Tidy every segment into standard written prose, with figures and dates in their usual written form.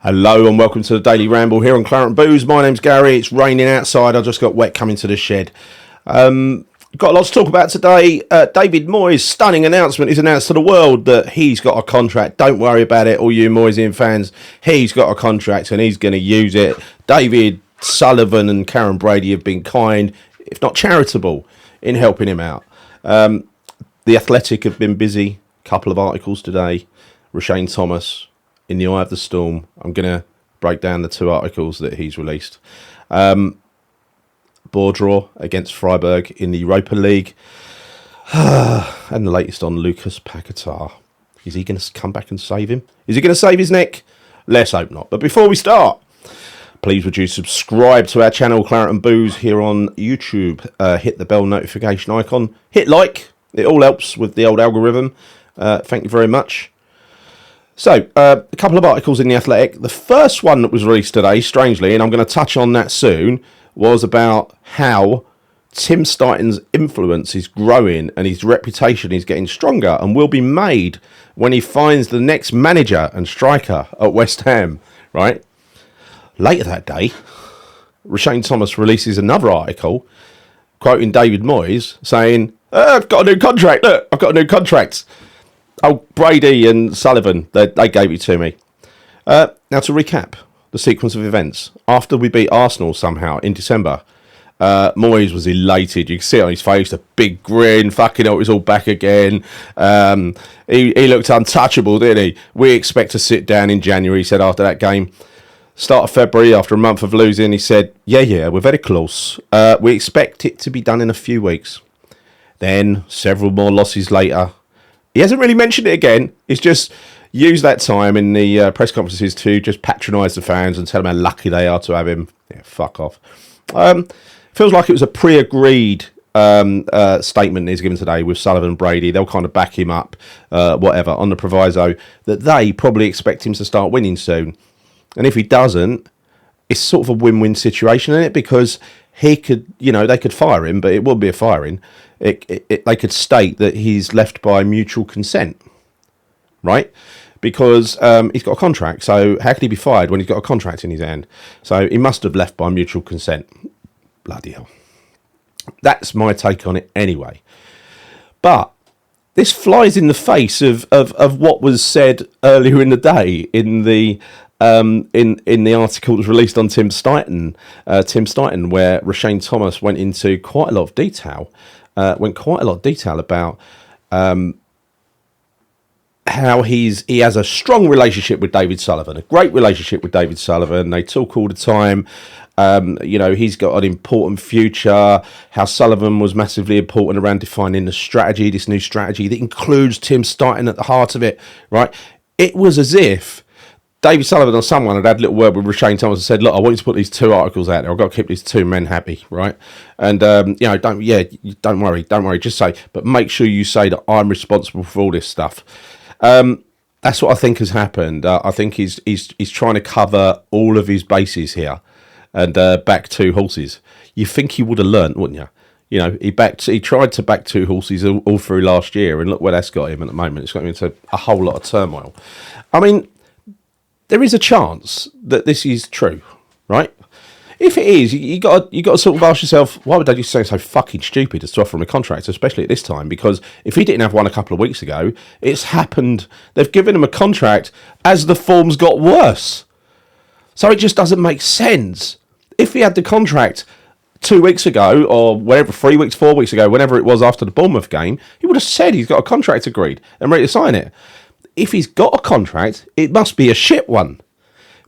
Hello and welcome to the Daily Ramble here on Claret and Booze. My name's Gary. It's raining outside. I just got wet coming to the shed. Got a lot to talk about today. David Moyes' stunning announcement. He's announced to the world that he's got a contract. Don't worry about it, all you Moyesian fans. He's got a contract and he's going to use it. David Sullivan and Karen Brady have been kind, if not charitable, in helping him out. The Athletic have been busy. Couple of articles today. Roshane Thomas in the eye of the storm. I'm going to break down the two articles that he's released. Ball draw against Freiburg in the Europa League. And the latest on Lucas Paqueta. Is he going to come back and save him? Is he going to save his neck? Let's hope not. But before we start, please would you subscribe to our channel, Claret and Booze, here on YouTube. Hit the bell notification icon. Hit like. It all helps with the old algorithm. Thank you very much. So, a couple of articles in The Athletic. The first one that was released today, strangely, and I'm going to touch on that soon, was about how Tim Steidten's influence is growing and his reputation is getting stronger and will be made when he finds the next manager and striker at West Ham, right? Later that day, Roshane Thomas releases another article quoting David Moyes saying, I've got a new contract, look, I've got a new contract. Oh, Brady and Sullivan, they gave it to me. Now, to recap the sequence of events. After we beat Arsenal somehow in December, Moyes was elated. You can see it on his face, a big grin. Fucking hell, it was all back again. He looked untouchable, didn't he? We expect to sit down in January, he said after that game. Start of February, after a month of losing, he said, yeah, we're very close. We expect it to be done in a few weeks. Then, several more losses later, he hasn't really mentioned it again. He's just used that time in the press conferences to just patronise the fans and tell them how lucky they are to have him. Yeah, fuck off. Feels like it was a pre-agreed statement he's given today with Sullivan and Brady. They'll kind of back him up, whatever, on the proviso that they probably expect him to start winning soon. And if he doesn't, it's sort of a win-win situation in it because he could, they could fire him, but it would be a firing. They could state that he's left by mutual consent, right? Because he's got a contract. So how could he be fired when he's got a contract in his hand? So he must have left by mutual consent. Bloody hell. That's my take on it anyway. But this flies in the face of what was said earlier in the day in the article that was released on Tim Steidten, where Roshane Thomas went into quite a lot of detail. About how he has a strong relationship with David Sullivan, a great relationship with David Sullivan. They talk all the time. He's got an important future. How Sullivan was massively important around defining the strategy, this new strategy that includes Tim Steidten at the heart of it. Right? It was as if David Sullivan or someone had a little word with Roshane Thomas and said, look, I want you to put these two articles out there. I've got to keep these two men happy, right? And, don't worry, just say, but make sure you say that I'm responsible for all this stuff. That's what I think has happened. I think he's trying to cover all of his bases here and back two horses. You think he would have learnt, wouldn't you? He tried to back two horses all through last year, and look where that's got him at the moment. It's got him into a whole lot of turmoil. I mean, there is a chance that this is true, right? If it is, you got to sort of ask yourself, why would they just say so fucking stupid as to offer him a contract, especially at this time? Because if he didn't have one a couple of weeks ago, it's happened. They've given him a contract as the form's got worse. So it just doesn't make sense. If he had the contract 2 weeks ago, or whatever, 3 weeks, 4 weeks ago, whenever it was after the Bournemouth game, he would have said he's got a contract agreed and ready to sign it. If he's got a contract, it must be a shit one.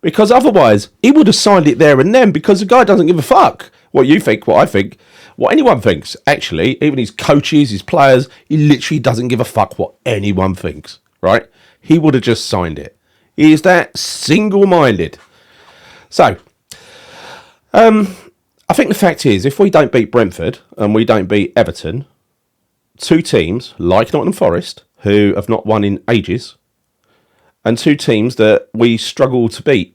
Because otherwise, he would have signed it there and then, because the guy doesn't give a fuck what you think, what I think, what anyone thinks. Actually, even his coaches, his players, he literally doesn't give a fuck what anyone thinks, right? He would have just signed it. He is that single-minded. So, I think the fact is, if we don't beat Brentford and we don't beat Everton, two teams like Nottingham Forest, who have not won in ages, and two teams that we struggle to beat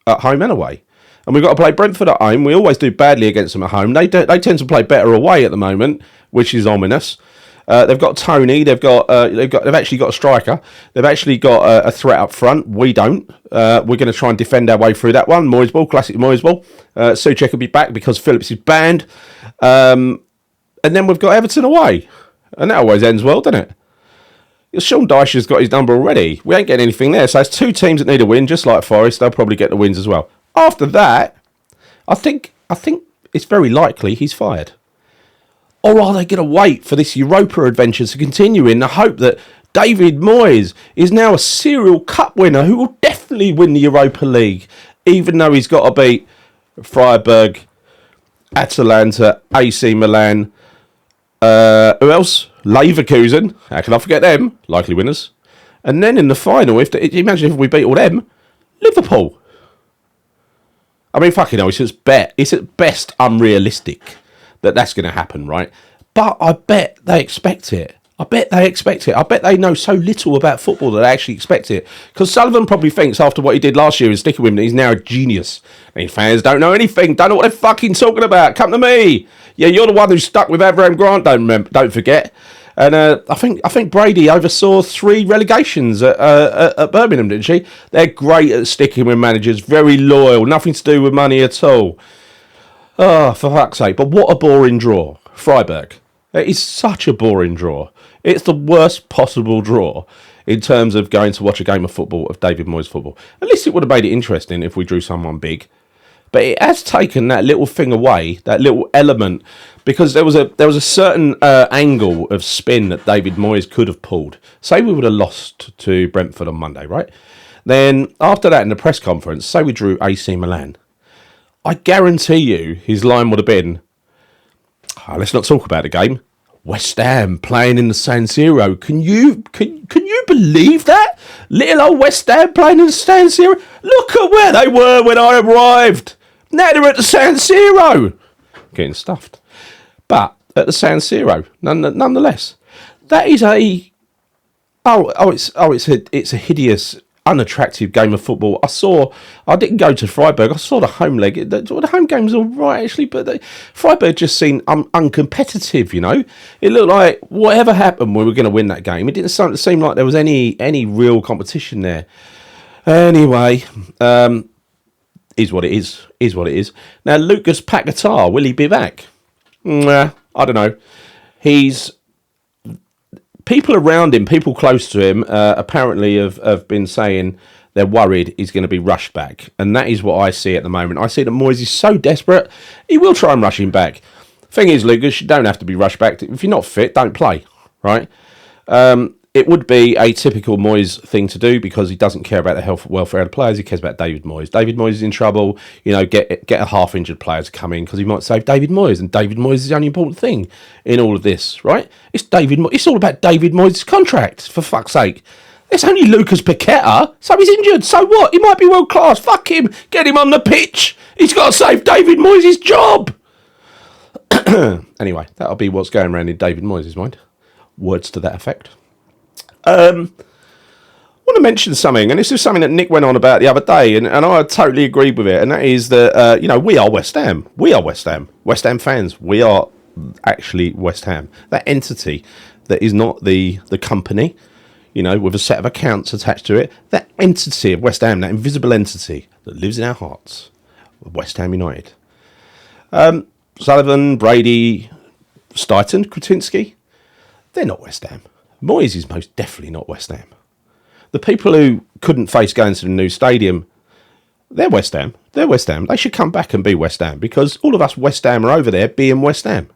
at home and away. And we've got to play Brentford at home. We always do badly against them at home. They tend to play better away at the moment, which is ominous. They've got Tony. They've actually got a striker. They've actually got a threat up front. We don't. We're going to try and defend our way through that one. Moyes ball, classic Moyes ball. Souček will be back because Phillips is banned. And then we've got Everton away, and that always ends well, doesn't it? Sean Dyche's got his number already. We ain't getting anything there. So it's two teams that need a win, just like Forest. They'll probably get the wins as well. After that, I think it's very likely he's fired. Or are they going to wait for this Europa adventure to continue in the hope that David Moyes is now a serial cup winner who will definitely win the Europa League, even though he's got to beat Freiburg, Atalanta, AC Milan, who else? Leverkusen. How can I forget them? Likely winners. And then in the final, imagine if we beat all them, Liverpool. I mean, fucking hell, it's at best unrealistic that that's going to happen, right? But I bet they expect it. I bet they know so little about football that they actually expect it. Because Sullivan probably thinks after what he did last year in sticking with him that he's now a genius. And fans don't know anything, don't know what they're fucking talking about. Come to me. Yeah, you're the one who's stuck with Avram Grant, don't forget. And I think Brady oversaw 3 relegations at Birmingham, didn't she? They're great at sticking with managers, very loyal, nothing to do with money at all. Oh, for fuck's sake. But what a boring draw. Freiburg. It is such a boring draw. It's the worst possible draw in terms of going to watch a game of football, of David Moyes football. At least it would have made it interesting if we drew someone big. But it has taken that little thing away, that little element, because there was a certain angle of spin that David Moyes could have pulled. Say we would have lost to Brentford on Monday, right? Then after that in the press conference, say we drew AC Milan. I guarantee you his line would have been, let's not talk about the game. West Ham playing in the San Siro. Can you believe that? Little old West Ham playing in the San Siro. Look at where they were when I arrived. Now they're at the San Siro. Getting stuffed. But at the San Siro, nonetheless, that is it's a hideous, unattractive game of football. I didn't go to Freiburg. I saw the home leg. The home game was all right, actually, but Freiburg just seemed uncompetitive, you know. It looked like whatever happened, we were going to win that game. It didn't seem like there was any real competition there. Anyway, is what it is. Now, Lucas Paqueta, will he be back? I don't know. People around him, people close to him, apparently have been saying they're worried he's going to be rushed back. And that is what I see at the moment. I see that Moyes is so desperate, he will try and rush him back. Thing is, Lucas, you don't have to be rushed back. If you're not fit, don't play, right? It would be a typical Moyes thing to do because he doesn't care about the health and welfare of the players. He cares about David Moyes. David Moyes is in trouble. You know, get a half-injured player to come in because he might save David Moyes. And David Moyes is the only important thing in all of this, right? It's all about David Moyes' contract, for fuck's sake. It's only Lucas Paqueta, so he's injured. So what? He might be world-class. Fuck him. Get him on the pitch. He's got to save David Moyes' job. Anyway, that'll be what's going around in David Moyes' mind. Words to that effect. I want to mention something, and this is something that Nick went on about the other day, and I totally agreed with it, and that is that, we are West Ham. We are West Ham. West Ham fans. We are actually West Ham. That entity that is not the company, with a set of accounts attached to it. That entity of West Ham, that invisible entity that lives in our hearts. West Ham United. Sullivan, Brady, Stuyton, Kretinsky, they're not West Ham. Moyes is most definitely not West Ham. The people who couldn't face going to the new stadium, they're West Ham. They're West Ham. They should come back and be West Ham because all of us West Ham are over there being West Ham.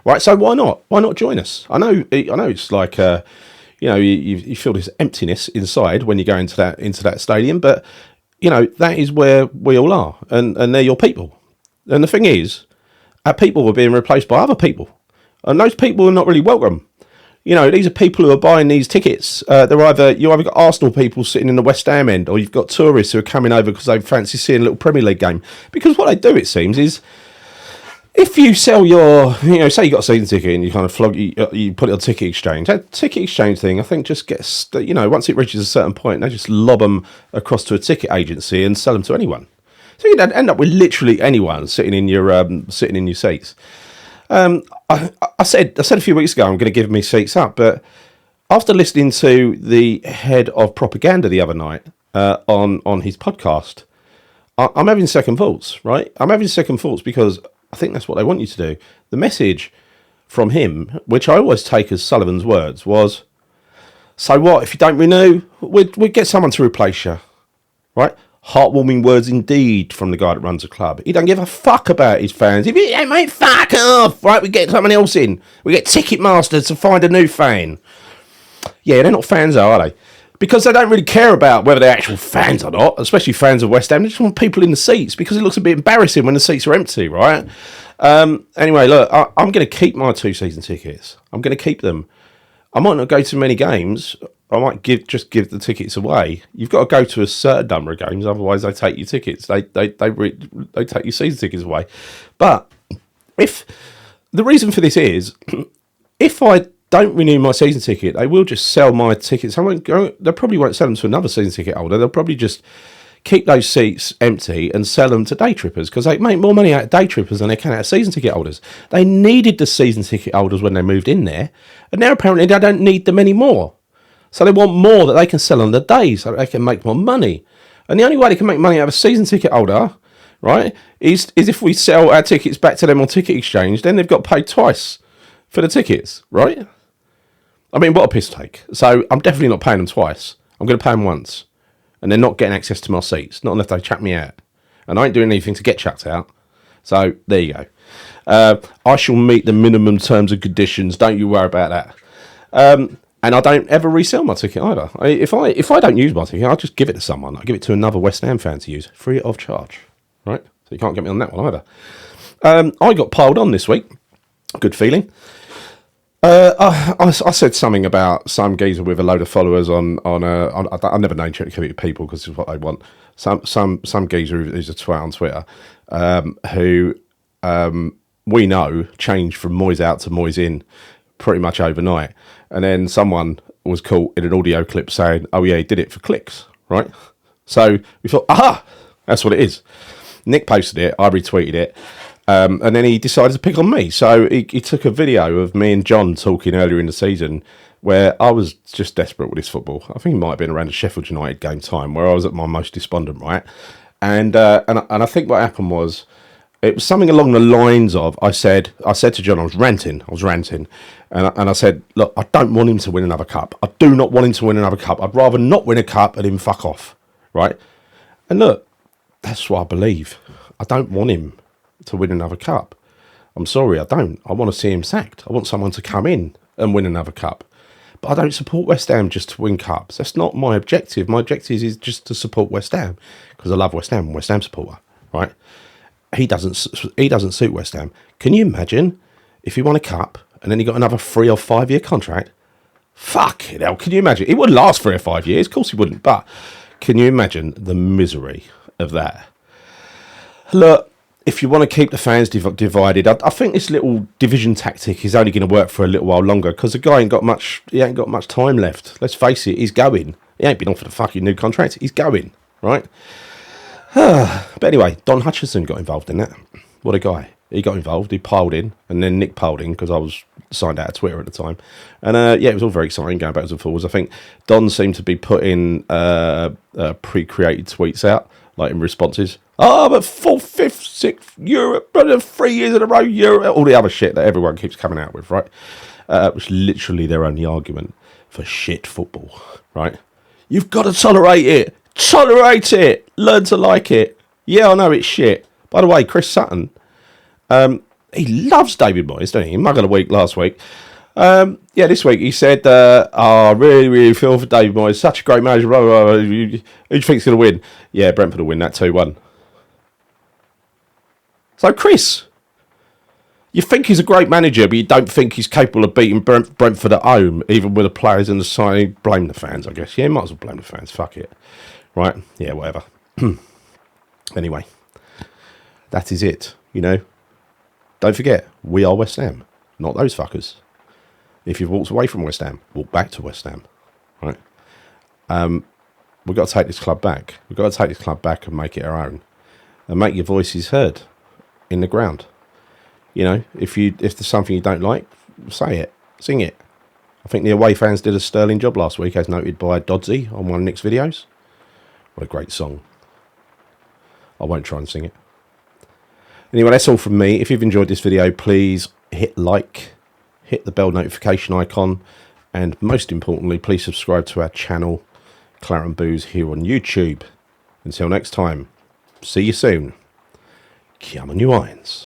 Right, so why not? Why not join us? I know it's like, you feel this emptiness inside when you go into that stadium, but, that is where we all are, and they're your people. And the thing is, our people are being replaced by other people, and those people are not really welcome. These are people who are buying these tickets. You either got Arsenal people sitting in the West Ham end, or you've got tourists who are coming over because they fancy seeing a little Premier League game. Because what they do, it seems, is if you sell your, say you got a season ticket and you kind of you put it on ticket exchange. That ticket exchange thing, I think, just gets, once it reaches a certain point, they just lob them across to a ticket agency and sell them to anyone. So you end up with literally anyone sitting in your seats. I said a few weeks ago I'm going to give me seats up, but after listening to the head of propaganda the other night on his podcast, I'm having second thoughts, right? I'm having second thoughts because I think that's what they want you to do. The message from him, which I always take as Sullivan's words, was, so what, if you don't renew, we'd get someone to replace you, right? Heartwarming words indeed from the guy that runs the club. He don't give a fuck about his fans. If he, hey, mate, fuck off, right? We get someone else in. We get Ticketmaster to find a new fan. Yeah, they're not fans, though, are they? Because they don't really care about whether they're actual fans or not, especially fans of West Ham. They just want people in the seats because it looks a bit embarrassing when the seats are empty, right? Anyway, look, I'm going to keep my 2 season tickets. I'm going to keep them. I might not go to many games. I might just give the tickets away. You've got to go to a certain number of games, otherwise they take your tickets. They take your season tickets away. But if the reason for this is, if I don't renew my season ticket, they will just sell my tickets. They probably won't sell them to another season ticket holder. They'll probably just keep those seats empty and sell them to day trippers because they make more money out of day trippers than they can out of season ticket holders. They needed the season ticket holders when they moved in there, and now apparently they don't need them anymore. So they want more that they can sell on the day so that they can make more money. And the only way they can make money out of a season ticket holder, right, is if we sell our tickets back to them on Ticket Exchange. Then they've got paid twice for the tickets, right? I mean, what a piss take. So I'm definitely not paying them twice. I'm going to pay them once. And they're not getting access to my seats, not unless they chuck me out. And I ain't doing anything to get chucked out. So there you go. I shall meet the minimum terms and conditions. Don't you worry about that. And I don't ever resell my ticket either. If I don't use my ticket, I'll just give it to someone. I'll give it to another West Ham fan to use, free of charge. Right? So you can't get me on that one either. I got piled on this week. Good feeling. I said something about some geezer with a load of followers on I never name check people because it's what they want. Some geezer who's a twat on Twitter, who we know changed from Moyes out to Moyes in pretty much overnight, and then someone was caught in an audio clip saying, "Oh yeah, he did it for clicks," right? So we thought, aha, that's what it is. Nick posted it, I retweeted it. And then he decided to pick on me. So he took a video of me and John talking earlier in the season where I was just desperate with this football. I think it might have been around the Sheffield United game time where I was at my most despondent, right? And I think what happened was, it was something along the lines of, I said to John, I was ranting, and I said, look, I don't want him to win another cup. I do not want him to win another cup. I'd rather not win a cup and him fuck off, right? And look, that's what I believe. I don't want him to win another cup. I'm sorry, I don't. I want to see him sacked. I want someone to come in and win another cup. But I don't support West Ham just to win cups. That's not my objective. My objective is just to support West Ham because I love West Ham. I'm a West Ham supporter, right? He doesn't suit West Ham. Can you imagine if he won a cup and then he got another 3 or 5 year contract? Fuck it hell. Can you imagine? It wouldn't last 3 or 5 years. Of course he wouldn't. But can you imagine the misery of that? Look, if you want to keep the fans divided, I think this little division tactic is only going to work for a little while longer because the guy ain't got much time left. Let's face it, he's going. He ain't been offered a fucking new contract. He's going, right? But anyway, Don Hutchinson got involved in that. What a guy. He got involved, he piled in, and then Nick piled in because I was signed out of Twitter at the time. And yeah, it was all very exciting going backwards and forwards. I think Don seemed to be putting pre-created tweets out, like in responses. Oh, but 4th, 5th, 6th, Europe, 3 years in a row, Europe, all the other shit that everyone keeps coming out with, right? Which is literally their only argument for shit football, right? You've got to tolerate it. Tolerate it. Learn to like it. Yeah, I know it's shit. By the way, Chris Sutton, he loves David Moyes, doesn't he? Mug of the week last week. Yeah, this week he said, I really, really feel for David Moyes. Such a great manager. Who do you think's going to win? Yeah, Brentford will win that 2-1. So, Chris, you think he's a great manager, but you don't think he's capable of beating Brentford at home, even with the players in the side. Blame the fans, I guess. Yeah, might as well blame the fans. Fuck it. Right? Yeah, whatever. Anyway, that is it, you know. Don't forget, we are West Ham, not those fuckers. If you've walked away from West Ham, walk back to West Ham, right? We've got to take this club back. We've got to take this club back and make it our own. And make your voices heard in the ground. You know, if there's something you don't like, say it, sing it. I think the away fans did a sterling job last week, as noted by Dodsey on one of Nick's videos. What a great song. I won't try and sing it. Anyway, that's all from me. If you've enjoyed this video, please hit like, hit the bell notification icon, and most importantly, please subscribe to our channel, Claret and Booze, here on YouTube. Until next time, see you soon. Come on, you irons.